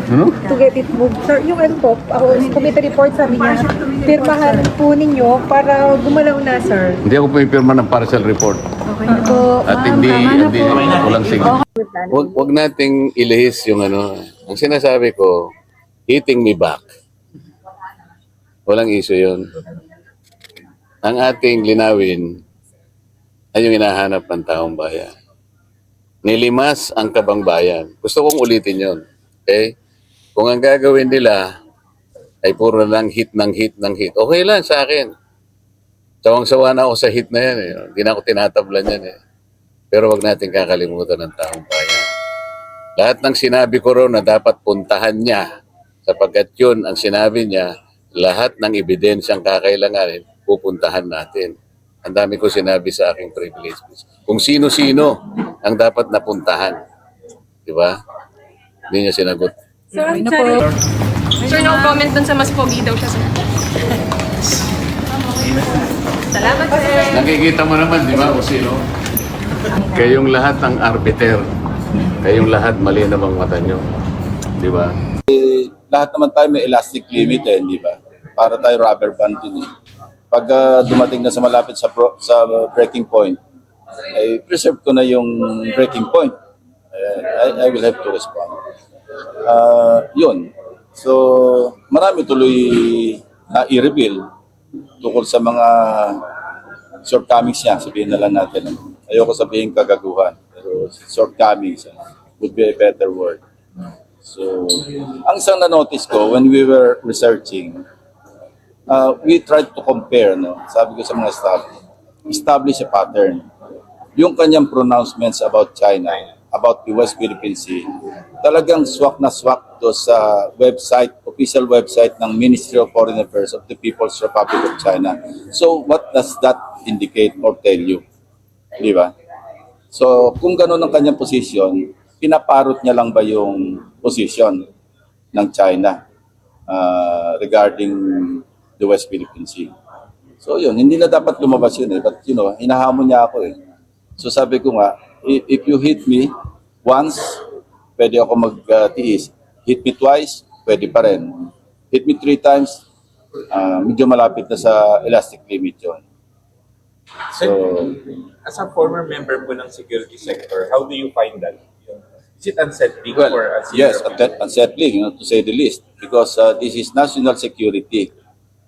Ano? to get it moved. Sir, yung ano po, committee report sabi niya, pirmahan po ninyo para gumalaw na, sir. Hindi ako pumipirma ng partial report. Okay na po. At hindi walang signal. Wag nating ilihis yung ano. Ang sinasabi ko, hitting me back. Walang issue yun. Ang ating linawin ay yung hinahanap ng taong bayan. Nilimas ang kabang bayan. Gusto kong ulitin yun. Okay? Kung ang gagawin nila ay puro lang hit ng hit ng hit, okay lang sa akin. Sawang-sawa na ako sa hit na yan. Hindi na ako tinatablan yan. Pero wag natin kakalimutan ng taong bayan. Lahat ng sinabi ko ron na dapat puntahan niya, sapagkat yun ang sinabi niya, lahat ng ebidensyang kakailanganin, pupuntahan natin. Ang dami ko sinabi sa aking privilege. Kung sino-sino ang dapat napuntahan. Di ba? Hindi niya sinagot. Sir, sir, no comment dun sa mas pogi daw siya, sir. Salamat, sir. Nakikita mo naman, di ba, kung sino? Kayong lahat ang arbiter. Kayong lahat mali namang mata nyo. Di ba? Lahat naman tayo may elastic limit di ba? Para tayo rubber band din Pag dumating na sa malapit sa breaking point, ay preserve ko na yung breaking point. I will have to respond. Yun. So, marami tuloy na i-reveal tungkol sa mga shortcomings niya. Sabihin na lang natin. Ayoko sabihin kagaguhan. Pero shortcomings would be a better word. So, ang isang na-notice ko when we were researching, we tried to compare, sabi ko sa mga staff, establish a pattern. Yung kanyang pronouncements about China, about the West Philippine Sea, talagang swak na swak do sa website, official website ng Ministry of Foreign Affairs of the People's Republic of China. So, what does that indicate or tell you? Di ba? So, kung gano'n ang kanyang position, pinaparot niya lang ba yung position ng China regarding the West Philippine Sea? So yun, hindi na dapat lumabas yun But hinahamon niya ako So sabi ko nga, if you hit me once, pwede ako magtiis. Hit me twice, pwede pa rin. Hit me 3 times, medyo malapit na sa elastic limit yun. So, as a former member po ng security sector, how do you find that? Is it unsettling well, for a senior yes, official? unsettling, to say the least, because this is national security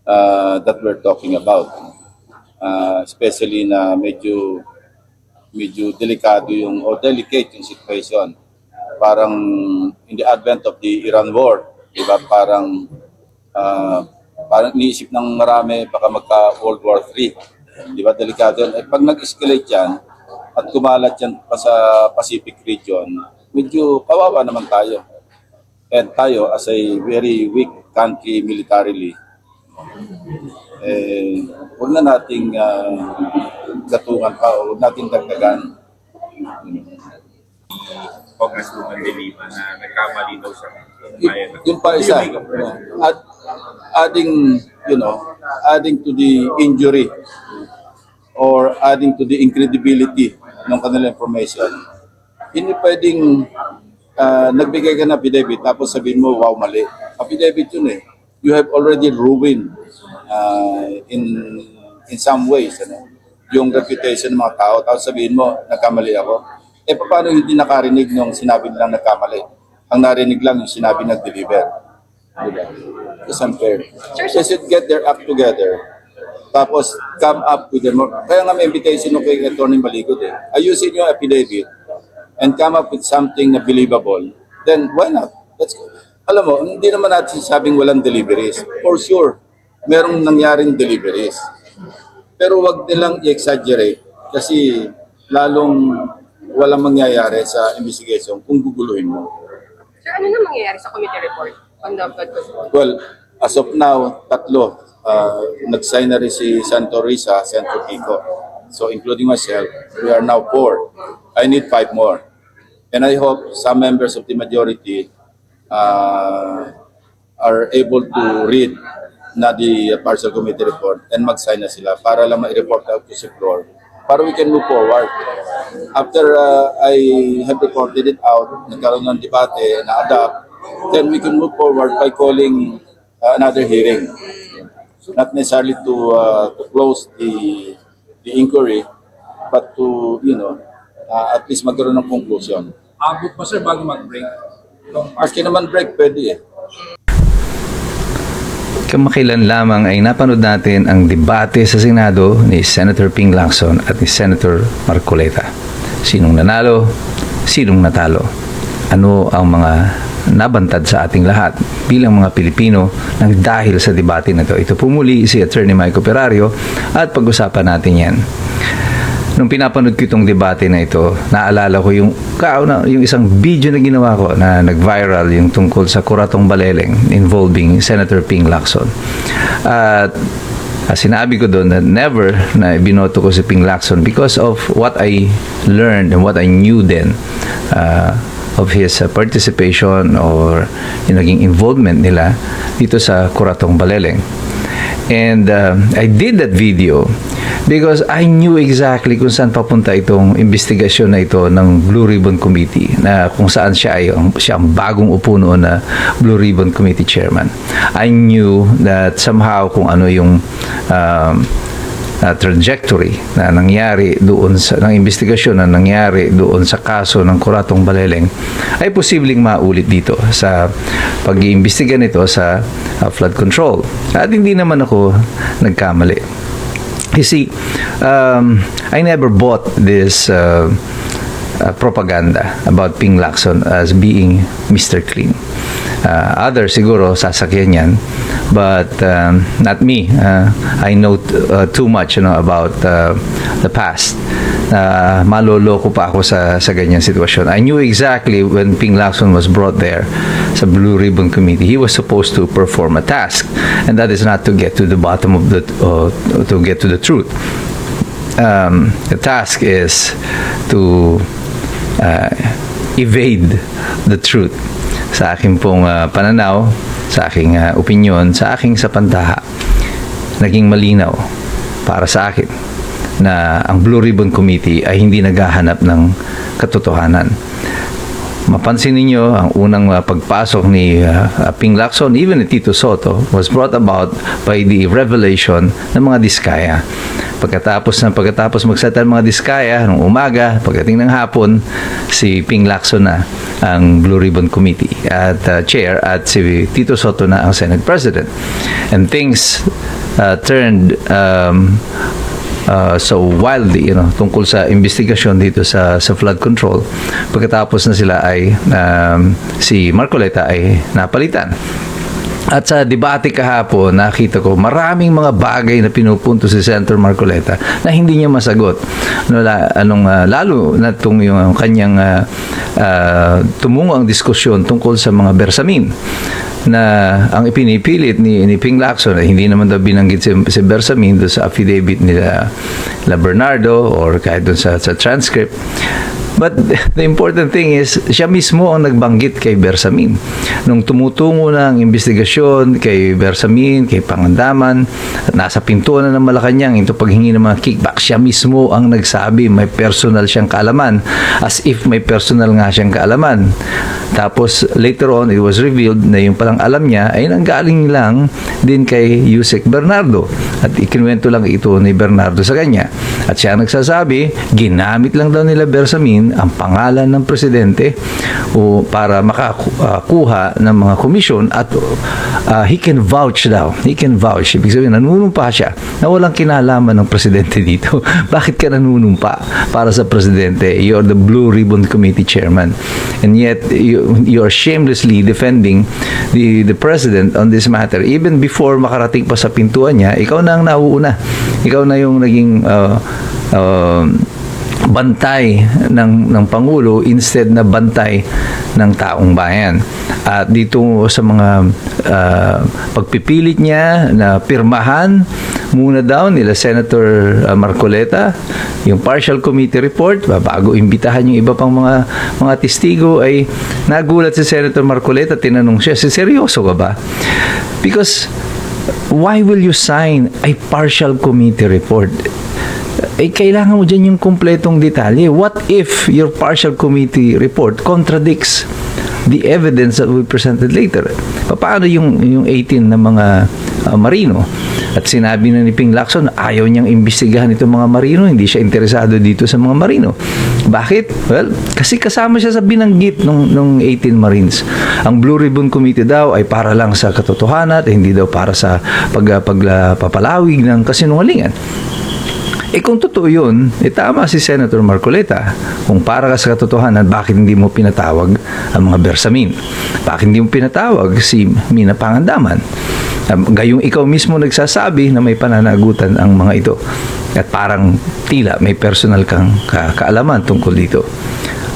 that we're talking about. Especially na medyo delikado o delicate yung situation. Parang in the advent of the Iran war, diba, parang iniisip ng marami baka magka-World War III. Diba, delikado yun. Pag nag-escalate yan at kumalat yan pa sa Pacific region, medyo kawawa naman tayo. And tayo, as a very weak country militarily, huwag na nating gatungan pa o huwag nating dagdagan. Congresswoman De Lima na nagkamali daw sa Yung pa isa, adding to the injury or adding to the incredibility ng kanilang information. Hindi pwedeng nagbigay ka ng affidavit tapos sabihin mo, wow, mali. Affidavit yun You have already ruined in some ways yung reputation ng mga tao. Tapos sabihin mo, nagkamali ako. Paano hindi nakarinig nung sinabi nilang nagkamali? Ang narinig lang yung sinabi nag-deliver. It's unfair. They should get their act together. Tapos come up with them. Kaya nga may invitation ng kay Atty. Maligod Ayusin yung affidavit and come up with something na believable. Then why not? Alam mo, hindi naman natin sabing walang deliveries. For sure, merong nangyaring deliveries. Pero wag nilang i-exaggerate kasi lalong walang mangyayari sa investigation kung guguluhin mo. Sir, ano na mangyayari sa committee report on the flood control? Well, as of now, 3. Nag-sign na rin si Santo Risa, Santo Kiko. So including myself, we are now 4. I need 5 more. And I hope some members of the majority are able to read na the partial committee report and mag-sign na sila para lang ma-report out to the floor para we can move forward. After I have reported it out, nagkaroon ng debate, na-adapt, then we can move forward by calling another hearing. Not necessarily to close the inquiry, but to, at least magkaroon ng conclusion. Abot pa sir bago mag-break. Maski naman break, pwede eh. Kamakailan lamang ay napanood natin ang debate sa Senado ni Senator Ping Lacson at ni Senator Marcoleta. Sinong nanalo? Sinong natalo? Ano ang mga nabantad sa ating lahat bilang mga Pilipino nang dahil sa debate na ito? Ito pumuli si Attorney Michael Perario at pag-usapan natin yan. Nung pinapanood ko itong debate na ito, naalala ko yung isang video na ginawa ko na nag-viral yung tungkol sa Kuratong Baleleng involving Senator Ping Lacson. At sinabi ko doon na never na binoto ko si Ping Lacson because of what I learned and what I knew then of his participation or yung naging involvement nila dito sa Kuratong Baleleng. And I did that video because I knew exactly kung saan papunta itong investigasyon na ito ng Blue Ribbon Committee, na kung saan siya ang bagong upo noon na Blue Ribbon Committee chairman. I knew that somehow kung ano yung trajectory na nangyari doon ng investigasyon na nangyari doon sa kaso ng Kuratong Baleleng ay posibleng maulit dito sa pag-iimbestiga nito sa flood control. At hindi naman ako nagkamali. You see, I never bought this propaganda about Ping Lacson as being Mr. Clean. Others siguro sasakyan yan, but not me. I know too much about the past. Maloloko pa ako sa ganyang sitwasyon. I knew exactly when Ping Lacson was brought there sa Blue Ribbon Committee, he was supposed to perform a task, and that is not to get to the bottom of to get to the truth. The task is to evade the truth. Sa aking pong pananaw, sa aking opinyon, sa aking sapantaha, naging malinaw para sa akin na ang Blue Ribbon Committee ay hindi naghahanap ng katotohanan. Mapansin ninyo, ang unang pagpasok ni Ping Lacson, even ni Tito Soto, was brought about by the revelation ng mga diskaya. Pagkatapos magsalita ng mga diskaya nung umaga, pagdating ng hapon, si Ping Lacson na ang Blue Ribbon Committee at chair, at si Tito Soto na ang Senate President. And things turned so wildly, tungkol sa investigasyon dito sa flood control. Pagkatapos na sila ay si Marcoleta ay napalitan. At sa debate kahapon, nakita ko maraming mga bagay na pinupunto si Senator Marcoleta na hindi niya masagot. Lalo na yung kanyang tumungo ang diskusyon tungkol sa mga bersamin na ang ipinipilit ni Ping Lacson ay hindi naman daw binanggit si Bersamin doon sa affidavit nila Bernardo or kahit doon sa transcript. But the important thing is, siya mismo ang nagbanggit kay Bersamin. Nung tumutungo na ang investigasyon kay Bersamin, kay Pangandaman, at nasa pintuan na ng Malacanang, ito paghingi ng mga kickback, siya mismo ang nagsabi, may personal siyang kaalaman, as if may personal nga siyang kaalaman. Tapos, later on, it was revealed na yung palang alam niya ay nanggaling lang din kay Yusek Bernardo. At ikinuwento lang ito ni Bernardo sa kanya. At siya ang nagsasabi, ginamit lang daw nila Bersamin ang pangalan ng presidente o para makakuha ng mga komisyon at he can vouch daw. He can vouch. Ibig sabihin, nanunumpa siya na walang kinalaman ng presidente dito. Bakit ka nanunumpa para sa presidente? You're the Blue Ribbon Committee chairman. And yet, you are shamelessly defending the president on this matter. Even before makarating pa sa pintuan niya, ikaw na ang nauuna. Ikaw na yung naging bantay ng Pangulo instead na bantay ng taong bayan. At dito sa mga pagpipilit niya na pirmahan muna daw nila Senator Marcoleta yung partial committee report bago imbitahan yung iba pang mga testigo, ay nagulat si Senator Marcoleta. Tinanong siya, seryoso ka ba? Because why will you sign a partial committee report? kailangan mo dyan yung kumpletong detalye. What if your partial committee report contradicts the evidence that we presented later? Paano yung 18 na mga marino? At sinabi na ni Ping Lacson, ayaw niyang imbestigahan itong mga marino, hindi siya interesado dito sa mga marino. Bakit? Well, kasi kasama siya sa binanggit ng 18 Marines. Ang Blue Ribbon Committee daw ay para lang sa katotohanan at hindi daw para sa pagpapalawig ng kasinungalingan. Kung totoo yun, tama si Senator Marcoleta. Kung para ka sa katotohanan, bakit hindi mo pinatawag ang mga Bersamin? Bakit hindi mo pinatawag si Mina Pangandaman? Gayong ikaw mismo nagsasabi na may pananagutan ang mga ito. At parang tila may personal kang kaalaman tungkol dito.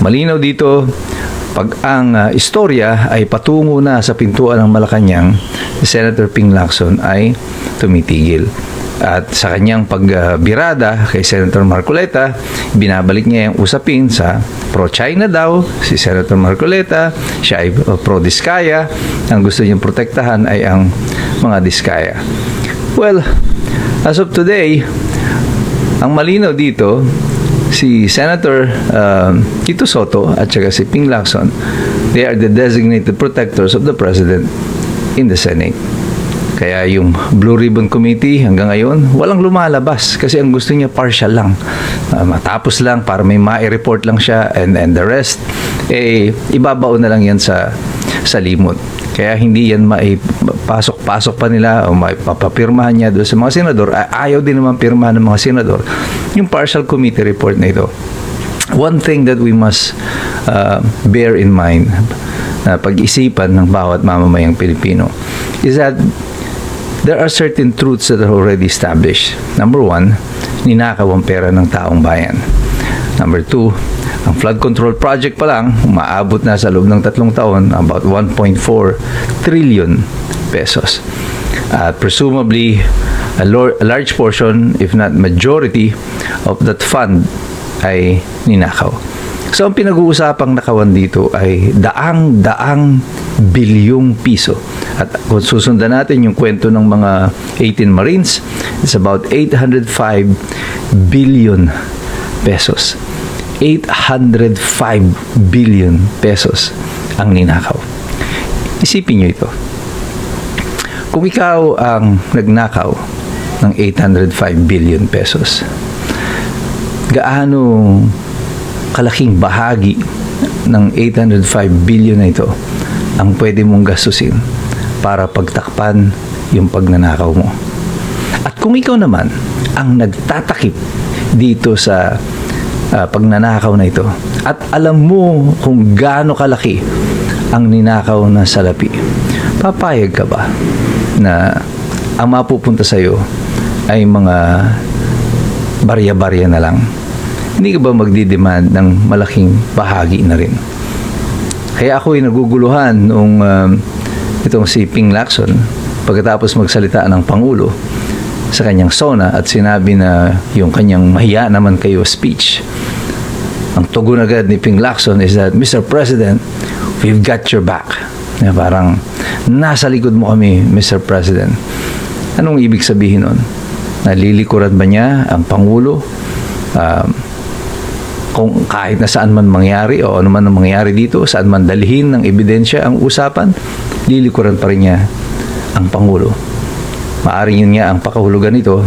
Malinaw dito, pag ang istorya ay patungo na sa pintuan ng Malacanang, si Senator Ping Lacson ay tumitigil. At sa kanyang pagbirada kay Senator Marcoleta, binabalik niya yung usapin sa pro-China daw, si Senator Marcoleta, siya ay pro-Diskaya, ang gusto niyang protektahan ay ang mga Diskaya. Well, as of today, ang malinaw dito, si Senator Tito Soto at saka si Ping Lacson, they are the designated protectors of the President in the Senate. Kaya yung Blue Ribbon Committee hanggang ngayon, walang lumalabas kasi ang gusto niya partial lang. Matapos lang para may ma-report lang siya and the rest, ibabaon na lang yan sa limot. Kaya hindi yan maipasok-pasok pa nila o maipapapirmahan niya doon sa mga senador. Ayaw din naman pirmahan ng mga senador yung partial committee report na ito. One thing that we must bear in mind na pag-isipan ng bawat mamamayang Pilipino is that there are certain truths that are already established. Number one, ninakaw ang pera ng taong bayan. Number two, ang flood control project pa lang, umaabot na sa loob ng 3 taon, about 1.4 trillion pesos. Presumably, a large portion, if not majority, of that fund ay ninakaw. So, ang pinag-uusapang nakawan dito ay daang bilyong piso. At kung susundan natin yung kwento ng mga 18 Marines, it's about 805 billion pesos. 805 billion pesos ang ninakaw. Isipin nyo ito. Kung ikaw ang nagnakaw ng 805 billion pesos, gaano kalaking bahagi ng 805 billion na ito ang pwede mong gastusin para pagtakpan yung pagnanakaw mo. At kung ikaw naman ang nagtatakip dito sa pagnanakaw na ito at alam mo kung gaano kalaki ang ninakaw na salapi, papayag ka ba na ang mapupunta sa'yo ay mga barya-barya na lang? Hindi ka ba magdidemand ng malaking bahagi na rin? Kaya ako'y naguguluhan nung itong si Ping Lacson pagkatapos magsalita ng Pangulo sa kanyang SONA at sinabi na yung kanyang mahiya naman kayo speech. Ang tugon agad ni Ping Lacson is that, Mr. President, we've got your back. Na parang, nasa likod mo kami, Mr. President. Anong ibig sabihin nun? Nalilikuran ba niya ang Pangulo? Kung kahit na saan man mangyari o ano man ang mangyari dito, saan man dalhin ng ebidensya ang usapan, lilikuran pa rin niya ang Pangulo. Maaring yun nga ang pakahulugan nito,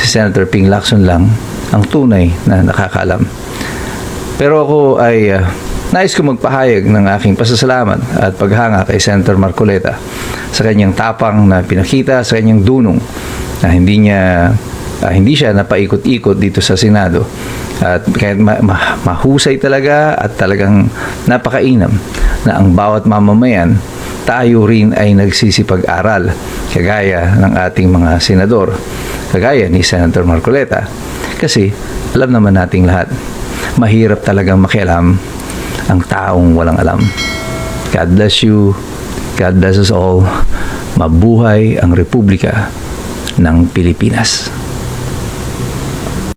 si Senator Ping Lacson lang ang tunay na nakakaalam. Pero ako ay nais ko magpahayag ng aking pasasalamat at paghanga kay Senator Marcoleta sa kanyang tapang na pinakita, sa kanyang dunong na hindi siya napaikot-ikot dito sa Senado. At kahit mahusay talaga at talagang napakainam na ang bawat mamamayan, tayo rin ay nagsisipag-aral kagaya ng ating mga senador, kagaya ni Senator Marcoleta. Kasi alam naman nating lahat, mahirap talagang makialam ang taong walang alam. God bless you. God bless us all. Mabuhay ang Republika ng Pilipinas.